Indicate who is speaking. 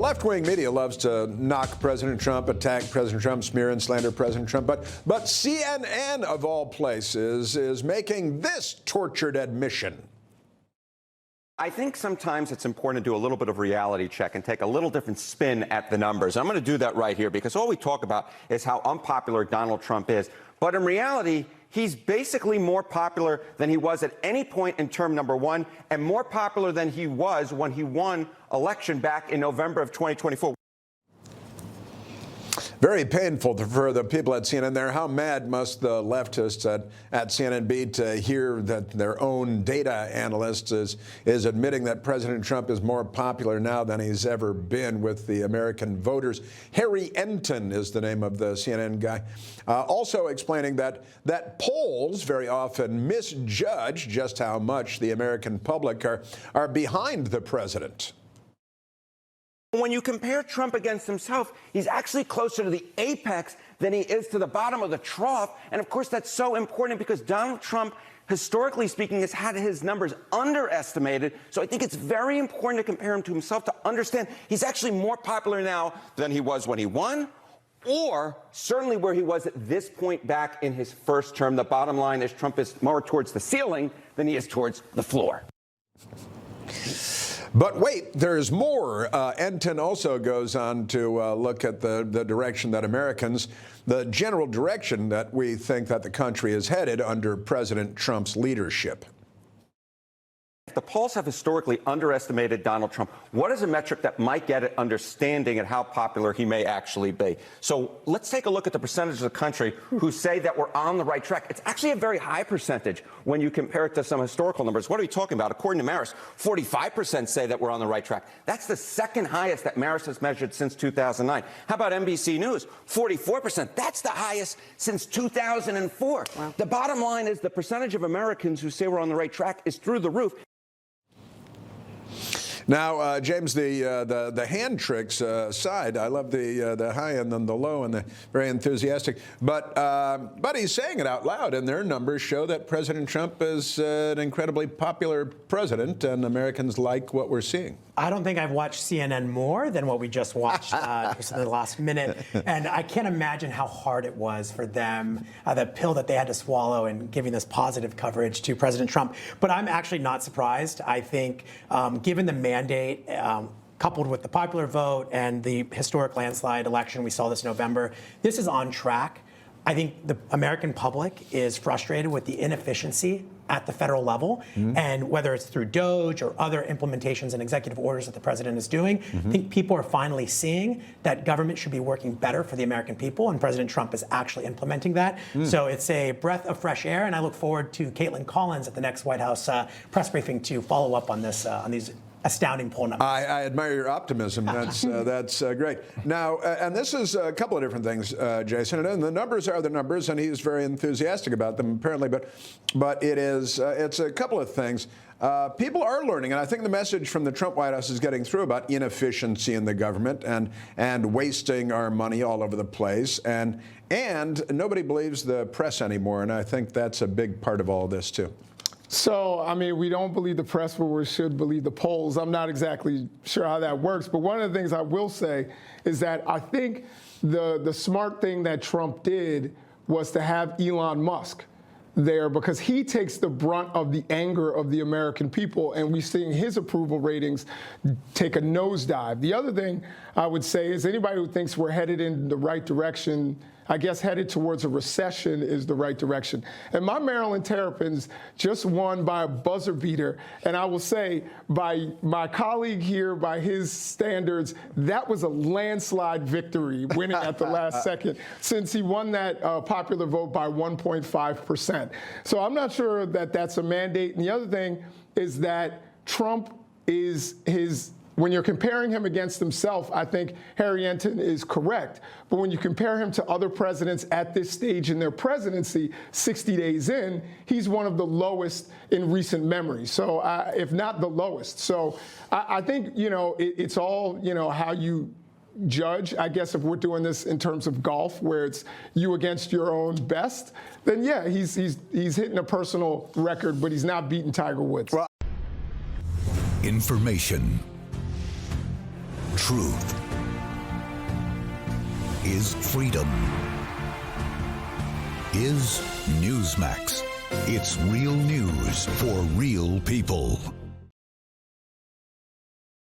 Speaker 1: left-wing media loves to knock President Trump, attack President Trump, smear and slander President Trump. But CNN, of all places, is making this tortured admission.
Speaker 2: I think sometimes it's important to do a little bit of reality check and take a little different spin at the numbers. I'm going to do that right here because all we talk about is how unpopular Donald Trump is. But in reality, he's basically more popular than he was at any point in term number one and more popular than he was when he won election back in November of 2024.
Speaker 1: Very painful for the people at CNN there. How mad must the leftists at CNN be to hear that their own data analyst is admitting that President Trump is more popular now than he's ever been with the American voters? Harry Enton is the name of the CNN guy. Also explaining that polls very often misjudge just how much the American public are behind the president.
Speaker 2: When you compare Trump against himself, he's actually closer to the apex than he is to the bottom of the trough. And of course, that's so important because Donald Trump, historically speaking, has had his numbers underestimated. So I think it's very important to compare him to himself to understand he's actually more popular now than he was when he won, or certainly where he was at this point back in his first term. The bottom line is Trump is more towards the ceiling than he is towards the floor.
Speaker 1: But wait, there's more. Enton also goes on to look at the direction that Americans, the general direction that we think that the country is headed under President Trump's leadership.
Speaker 2: The polls have historically underestimated Donald Trump. What is a metric that might get at understanding at how popular he may actually be? So let's take a look at the percentage of the country who say that we're on the right track. It's actually a very high percentage when you compare it to some historical numbers. What are we talking about? According to Marist, 45% say that we're on the right track. That's the second highest that Marist has measured since 2009. How about NBC News? 44%. That's the highest since 2004. Wow. The bottom line is the percentage of Americans who say we're on the right track is through the roof.
Speaker 1: Now, James, the hand tricks aside, I love the high and then the low and the very enthusiastic. But he's saying it out loud, and their numbers show that President Trump is an incredibly popular president, and Americans like what we're seeing.
Speaker 3: I don't think I've watched CNN more than what we just watched just in the last minute. And I can't imagine how hard it was for them, the pill that they had to swallow in giving this positive coverage to President Trump. But I'm actually not surprised. I think given the mandate, coupled with the popular vote and the historic landslide election, we saw this November, this is on track. I think the American public is frustrated with the inefficiency at the federal level, and whether it's through DOGE or other implementations and executive orders that the president is doing, I think people are finally seeing that government should be working better for the American people, and President Trump is actually implementing that. So it's a breath of fresh air, and I look forward to Caitlin Collins at the next White House press briefing to follow up on this, on these astounding poll numbers.
Speaker 1: I admire your optimism. That's great. Now, and this is a couple of different things, Jason. And the numbers are the numbers, and he's very enthusiastic about them, apparently. But it's a couple of things. People are learning, and I think the message from the Trump White House is getting through about inefficiency in the government and wasting our money all over the place. And nobody believes the press anymore, and I think that's a big part of all this too.
Speaker 4: So, I mean, we don't believe the press, but we should believe the polls. I'm not exactly sure how that works. But one of the things I will say is that I think the smart thing that Trump did was to have Elon Musk there, because he takes the brunt of the anger of the American people, and we're seeing his approval ratings take a nosedive. The other thing I would say is anybody who thinks we're headed in the right direction, I guess headed towards a recession is the right direction. And my Maryland Terrapins just won by a buzzer beater. And I will say, by my colleague here, by his standards, that was a landslide victory, winning at the last second, since he won that popular vote by 1.5%. So I'm not sure that that's a mandate. And the other thing is that Trump is when you're comparing him against himself, I think Harry Enton is correct. But when you compare him to other presidents at this stage in their presidency, 60 days in, he's one of the lowest in recent memory. So if not the lowest. So I think, it's all, how you judge. I guess if we're doing this in terms of golf, where it's you against your own best, then yeah, he's hitting a personal record, but he's not beating Tiger Woods.
Speaker 5: Information. truth is freedom. Is Newsmax. It's real news for real people.